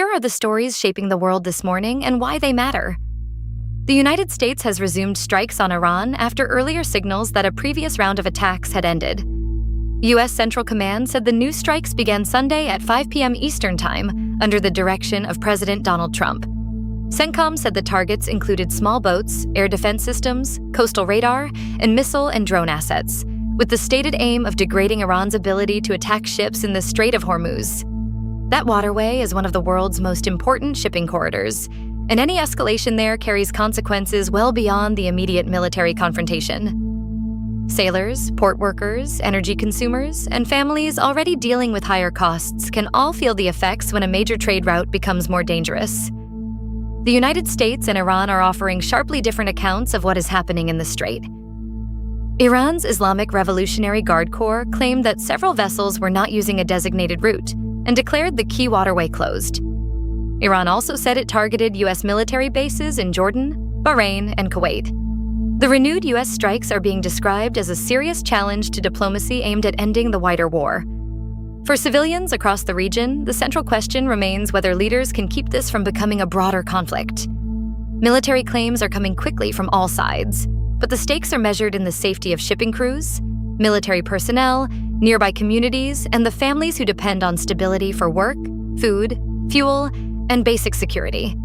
Here are the stories shaping the world this morning and why they matter. The United States has resumed strikes on Iran after earlier signals that a previous round of attacks had ended. U.S. Central Command said the new strikes began Sunday at 5 p.m. Eastern Time under the direction of President Donald Trump. CENTCOM said the targets included small boats, air defense systems, coastal radar, and missile and drone assets, with the stated aim of degrading Iran's ability to attack ships in the Strait of Hormuz. That waterway is one of the world's most important shipping corridors, and any escalation there carries consequences well beyond the immediate military confrontation. Sailors, port workers, energy consumers, and families already dealing with higher costs can all feel the effects when a major trade route becomes more dangerous. The United States and Iran are offering sharply different accounts of what is happening in the strait. Iran's Islamic Revolutionary Guard Corps claimed that several vessels were not using a designated route and declared the key waterway closed. Iran also said it targeted U.S. military bases in Jordan, Bahrain, and Kuwait. The renewed U.S. strikes are being described as a serious challenge to diplomacy aimed at ending the wider war. For civilians across the region, the central question remains whether leaders can keep this from becoming a broader conflict. Military claims are coming quickly from all sides, but the stakes are measured in the safety of shipping crews, military personnel, nearby communities, and the families who depend on stability for work, food, fuel, and basic security.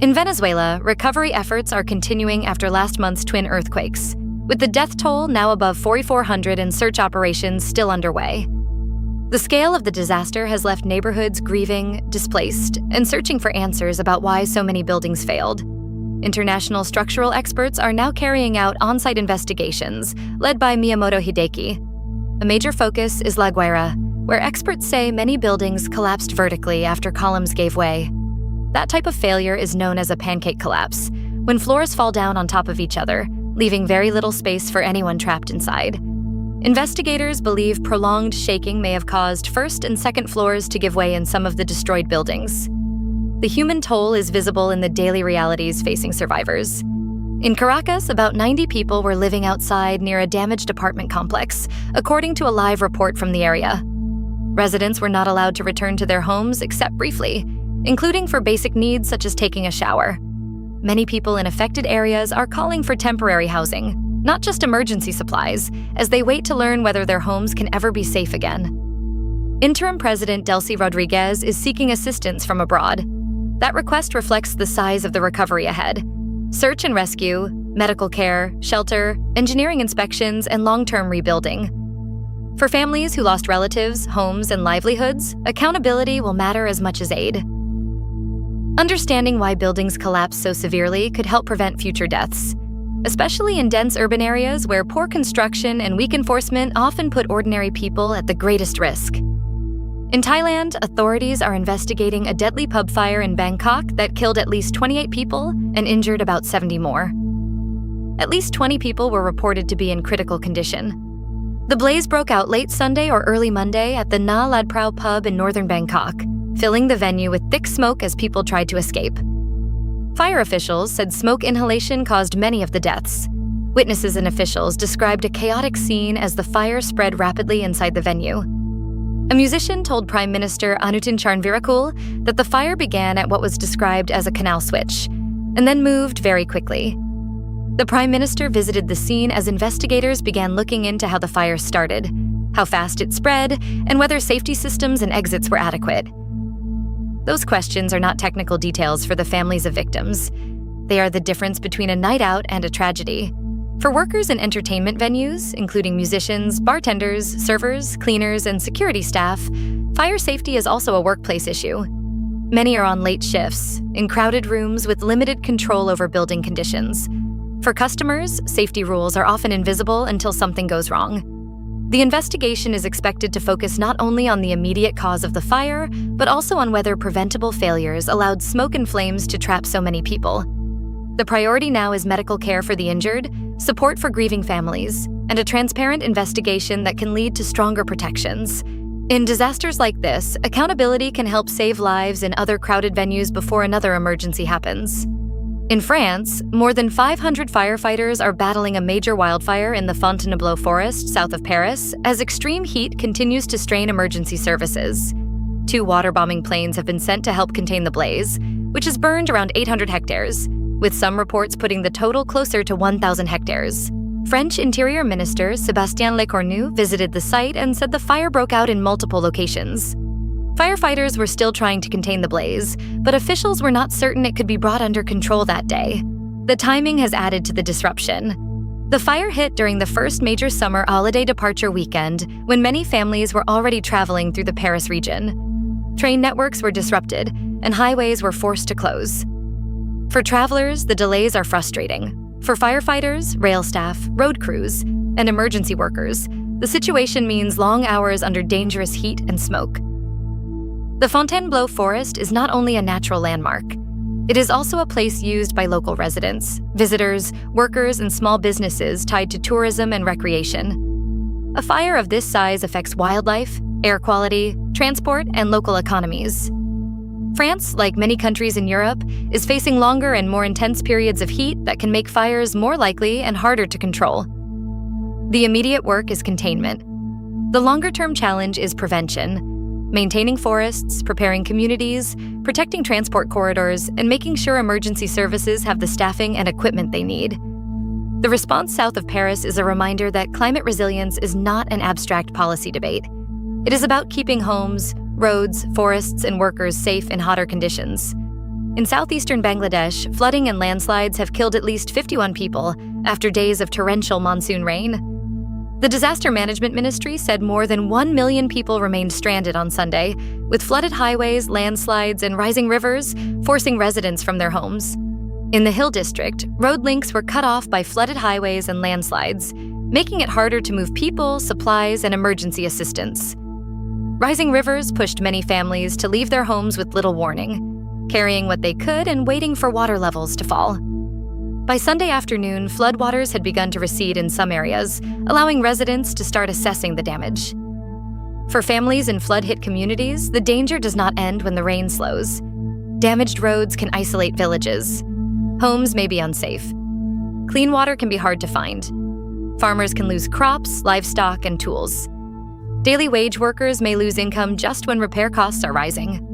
In Venezuela, recovery efforts are continuing after last month's twin earthquakes, with the death toll now above 4,400 and search operations still underway. The scale of the disaster has left neighborhoods grieving, displaced, and searching for answers about why so many buildings failed. International structural experts are now carrying out on-site investigations, led by Miyamoto Hideki. A major focus is La Guaira, where experts say many buildings collapsed vertically after columns gave way. That type of failure is known as a pancake collapse, when floors fall down on top of each other, leaving very little space for anyone trapped inside. Investigators believe prolonged shaking may have caused first and second floors to give way in some of the destroyed buildings. The human toll is visible in the daily realities facing survivors. In Caracas, about 90 people were living outside near a damaged apartment complex, according to a live report from the area. Residents were not allowed to return to their homes except briefly, including for basic needs such as taking a shower. Many people in affected areas are calling for temporary housing, not just emergency supplies, as they wait to learn whether their homes can ever be safe again. Interim President Delcy Rodriguez is seeking assistance from abroad. That request reflects the size of the recovery ahead: search and rescue, medical care, shelter, engineering inspections, and long-term rebuilding. For families who lost relatives, homes, and livelihoods, accountability will matter as much as aid. Understanding why buildings collapse so severely could help prevent future deaths, especially in dense urban areas where poor construction and weak enforcement often put ordinary people at the greatest risk. In Thailand, authorities are investigating a deadly pub fire in Bangkok that killed at least 28 people and injured about 70 more. At least 20 people were reported to be in critical condition. The blaze broke out late Sunday or early Monday at the Na Lad Prao pub in northern Bangkok, filling the venue with thick smoke as people tried to escape. Fire officials said smoke inhalation caused many of the deaths. Witnesses and officials described a chaotic scene as the fire spread rapidly inside the venue. A musician told Prime Minister Anutin Charnvirakul that the fire began at what was described as a canal switch, and then moved very quickly. The Prime Minister visited the scene as investigators began looking into how the fire started, how fast it spread, and whether safety systems and exits were adequate. Those questions are not technical details for the families of victims. They are the difference between a night out and a tragedy. For workers in entertainment venues, including musicians, bartenders, servers, cleaners, and security staff, fire safety is also a workplace issue. Many are on late shifts, in crowded rooms with limited control over building conditions. For customers, safety rules are often invisible until something goes wrong. The investigation is expected to focus not only on the immediate cause of the fire, but also on whether preventable failures allowed smoke and flames to trap so many people. The priority now is medical care for the injured, support for grieving families, and a transparent investigation that can lead to stronger protections. In disasters like this, accountability can help save lives in other crowded venues before another emergency happens. In France, more than 500 firefighters are battling a major wildfire in the Fontainebleau forest south of Paris as extreme heat continues to strain emergency services. 2 water-bombing planes have been sent to help contain the blaze, which has burned around 800 hectares, with some reports putting the total closer to 1,000 hectares. French Interior Minister Sébastien Lecornu visited the site and said the fire broke out in multiple locations. Firefighters were still trying to contain the blaze, but officials were not certain it could be brought under control that day. The timing has added to the disruption. The fire hit during the first major summer holiday departure weekend, when many families were already traveling through the Paris region. Train networks were disrupted, and highways were forced to close. For travelers, the delays are frustrating. For firefighters, rail staff, road crews, and emergency workers, the situation means long hours under dangerous heat and smoke. The Fontainebleau forest is not only a natural landmark. It is also a place used by local residents, visitors, workers, and small businesses tied to tourism and recreation. A fire of this size affects wildlife, air quality, transport, and local economies. France, like many countries in Europe, is facing longer and more intense periods of heat that can make fires more likely and harder to control. The immediate work is containment. The longer-term challenge is prevention, maintaining forests, preparing communities, protecting transport corridors, and making sure emergency services have the staffing and equipment they need. The response south of Paris is a reminder that climate resilience is not an abstract policy debate. It is about keeping homes, roads, forests, and workers safe in hotter conditions. In southeastern Bangladesh, flooding and landslides have killed at least 51 people after days of torrential monsoon rain. The Disaster Management Ministry said more than 1 million people remained stranded on Sunday, with flooded highways, landslides, and rising rivers forcing residents from their homes. In the Hill District, road links were cut off by flooded highways and landslides, making it harder to move people, supplies, and emergency assistance. Rising rivers pushed many families to leave their homes with little warning, carrying what they could and waiting for water levels to fall. By Sunday afternoon, floodwaters had begun to recede in some areas, allowing residents to start assessing the damage. For families in flood-hit communities, the danger does not end when the rain slows. Damaged roads can isolate villages. Homes may be unsafe. Clean water can be hard to find. Farmers can lose crops, livestock, and tools. Daily wage workers may lose income just when repair costs are rising.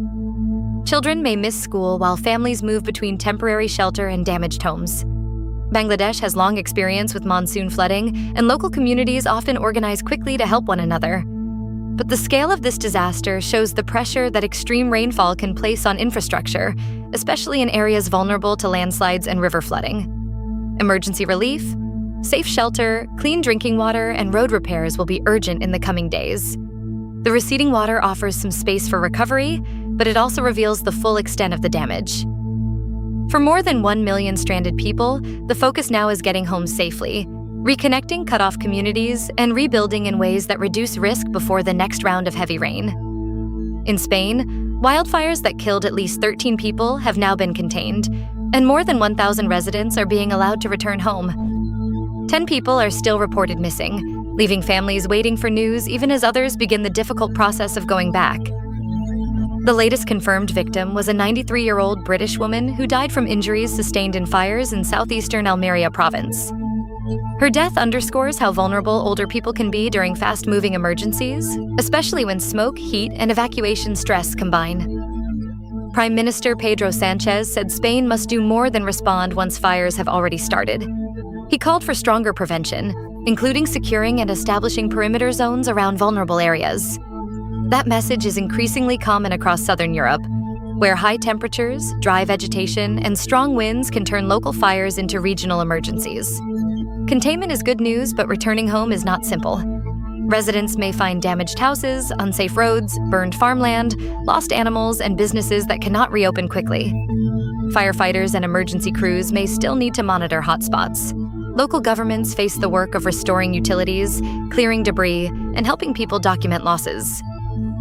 Children may miss school while families move between temporary shelter and damaged homes. Bangladesh has long experience with monsoon flooding, and local communities often organize quickly to help one another. But the scale of this disaster shows the pressure that extreme rainfall can place on infrastructure, especially in areas vulnerable to landslides and river flooding. Emergency relief, safe shelter, clean drinking water, and road repairs will be urgent in the coming days. The receding water offers some space for recovery, but it also reveals the full extent of the damage. For more than 1 million stranded people, the focus now is getting home safely, reconnecting cut-off communities, and rebuilding in ways that reduce risk before the next round of heavy rain. In Spain, wildfires that killed at least 13 people have now been contained, and more than 1,000 residents are being allowed to return home. 10 people are still reported missing, leaving families waiting for news even as others begin the difficult process of going back. The latest confirmed victim was a 93-year-old British woman who died from injuries sustained in fires in southeastern Almeria province. Her death underscores how vulnerable older people can be during fast-moving emergencies, especially when smoke, heat, and evacuation stress combine. Prime Minister Pedro Sanchez said Spain must do more than respond once fires have already started. He called for stronger prevention, including securing and establishing perimeter zones around vulnerable areas. That message is increasingly common across southern Europe, where high temperatures, dry vegetation, and strong winds can turn local fires into regional emergencies. Containment is good news, but returning home is not simple. Residents may find damaged houses, unsafe roads, burned farmland, lost animals, and businesses that cannot reopen quickly. Firefighters and emergency crews may still need to monitor hotspots. Local governments face the work of restoring utilities, clearing debris, and helping people document losses.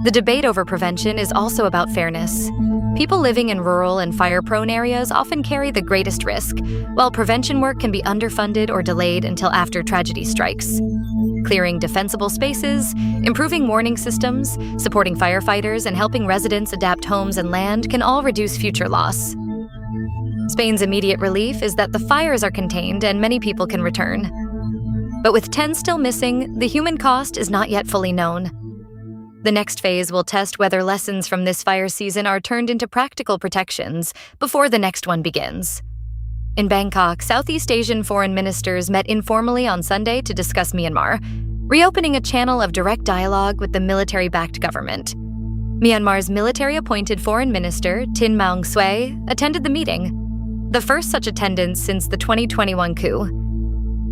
The debate over prevention is also about fairness. People living in rural and fire-prone areas often carry the greatest risk, while prevention work can be underfunded or delayed until after tragedy strikes. Clearing defensible spaces, improving warning systems, supporting firefighters, and helping residents adapt homes and land can all reduce future loss. Spain's immediate relief is that the fires are contained and many people can return. But with 10 still missing, the human cost is not yet fully known. The next phase will test whether lessons from this fire season are turned into practical protections before the next one begins. In Bangkok, Southeast Asian foreign ministers met informally on Sunday to discuss Myanmar, reopening a channel of direct dialogue with the military-backed government. Myanmar's military-appointed foreign minister, Tin Maung Swe, attended the meeting, the first such attendance since the 2021 coup.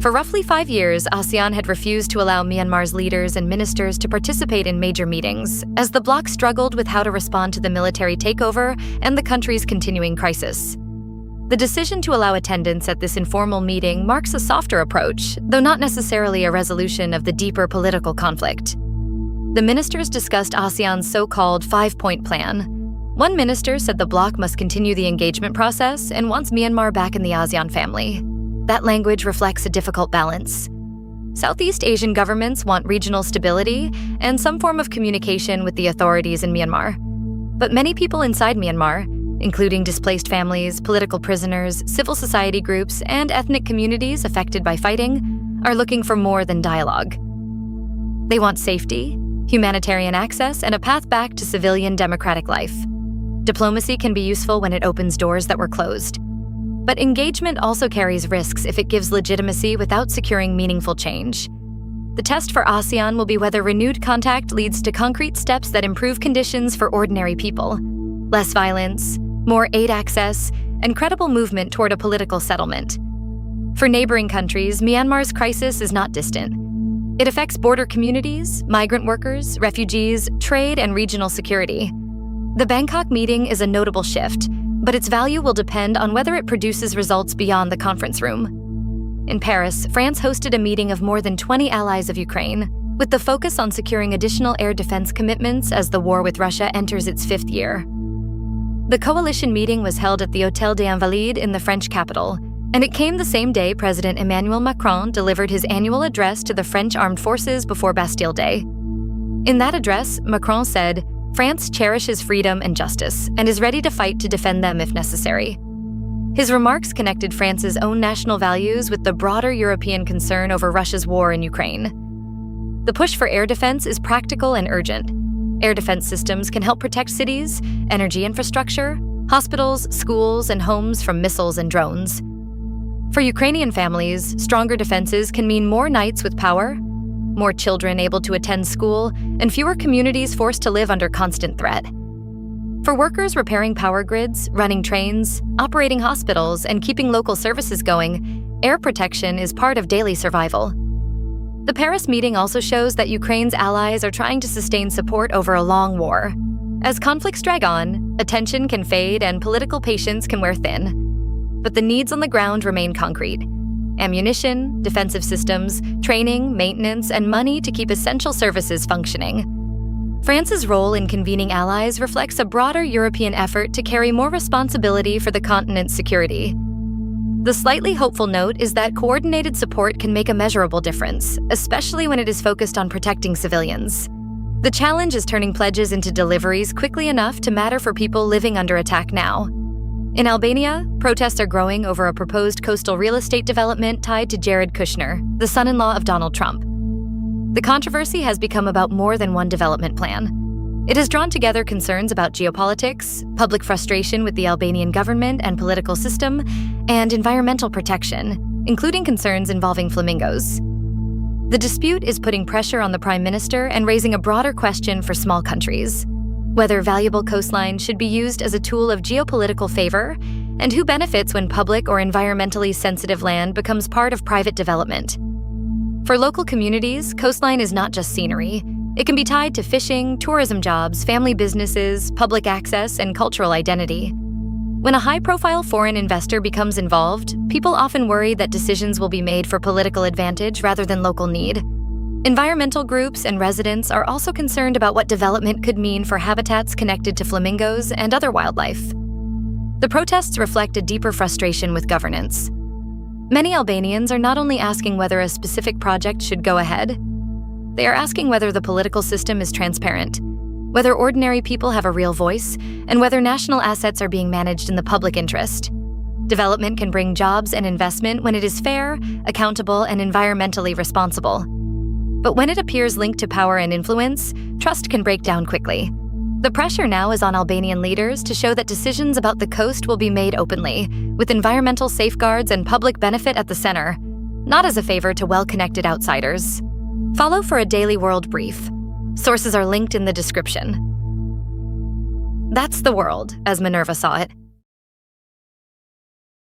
For roughly 5 years, ASEAN had refused to allow Myanmar's leaders and ministers to participate in major meetings, as the bloc struggled with how to respond to the military takeover and the country's continuing crisis. The decision to allow attendance at this informal meeting marks a softer approach, though not necessarily a resolution of the deeper political conflict. The ministers discussed ASEAN's so-called 5-point plan. One minister said the bloc must continue the engagement process and wants Myanmar back in the ASEAN family. That language reflects a difficult balance. Southeast Asian governments want regional stability and some form of communication with the authorities in Myanmar. But many people inside Myanmar, including displaced families, political prisoners, civil society groups, and ethnic communities affected by fighting, are looking for more than dialogue. They want safety, humanitarian access, and a path back to civilian democratic life. Diplomacy can be useful when it opens doors that were closed. But engagement also carries risks if it gives legitimacy without securing meaningful change. The test for ASEAN will be whether renewed contact leads to concrete steps that improve conditions for ordinary people. Less violence, more aid access, and credible movement toward a political settlement. For neighboring countries, Myanmar's crisis is not distant. It affects border communities, migrant workers, refugees, trade, and regional security. The Bangkok meeting is a notable shift, but its value will depend on whether it produces results beyond the conference room. In Paris, France hosted a meeting of more than 20 allies of Ukraine, with the focus on securing additional air defense commitments as the war with Russia enters its 5th year. The coalition meeting was held at the Hôtel des Invalides in the French capital, and it came the same day President Emmanuel Macron delivered his annual address to the French armed forces before Bastille Day. In that address, Macron said, "France cherishes freedom and justice and is ready to fight to defend them if necessary." His remarks connected France's own national values with the broader European concern over Russia's war in Ukraine. The push for air defense is practical and urgent. Air defense systems can help protect cities, energy infrastructure, hospitals, schools, and homes from missiles and drones. For Ukrainian families, stronger defenses can mean more nights with power, more children able to attend school, and fewer communities forced to live under constant threat. For workers repairing power grids, running trains, operating hospitals, and keeping local services going, air protection is part of daily survival. The Paris meeting also shows that Ukraine's allies are trying to sustain support over a long war. As conflicts drag on, attention can fade and political patience can wear thin. But the needs on the ground remain concrete: ammunition, defensive systems, training, maintenance, and money to keep essential services functioning. France's role in convening allies reflects a broader European effort to carry more responsibility for the continent's security. The slightly hopeful note is that coordinated support can make a measurable difference, especially when it is focused on protecting civilians. The challenge is turning pledges into deliveries quickly enough to matter for people living under attack now. In Albania, protests are growing over a proposed coastal real estate development tied to Jared Kushner, the son-in-law of Donald Trump. The controversy has become about more than one development plan. It has drawn together concerns about geopolitics, public frustration with the Albanian government and political system, and environmental protection, including concerns involving flamingos. The dispute is putting pressure on the Prime Minister and raising a broader question for small countries: whether valuable coastline should be used as a tool of geopolitical favor, and who benefits when public or environmentally sensitive land becomes part of private development. For local communities, coastline is not just scenery. It can be tied to fishing, tourism jobs, family businesses, public access, and cultural identity. When a high-profile foreign investor becomes involved, people often worry that decisions will be made for political advantage rather than local need. Environmental groups and residents are also concerned about what development could mean for habitats connected to flamingos and other wildlife. The protests reflect a deeper frustration with governance. Many Albanians are not only asking whether a specific project should go ahead, they are asking whether the political system is transparent, whether ordinary people have a real voice, and whether national assets are being managed in the public interest. Development can bring jobs and investment when it is fair, accountable, and environmentally responsible. But when it appears linked to power and influence, trust can break down quickly. The pressure now is on Albanian leaders to show that decisions about the coast will be made openly, with environmental safeguards and public benefit at the center, not as a favor to well-connected outsiders. Follow for a daily world brief. Sources are linked in the description. That's the world, as Minerva saw it.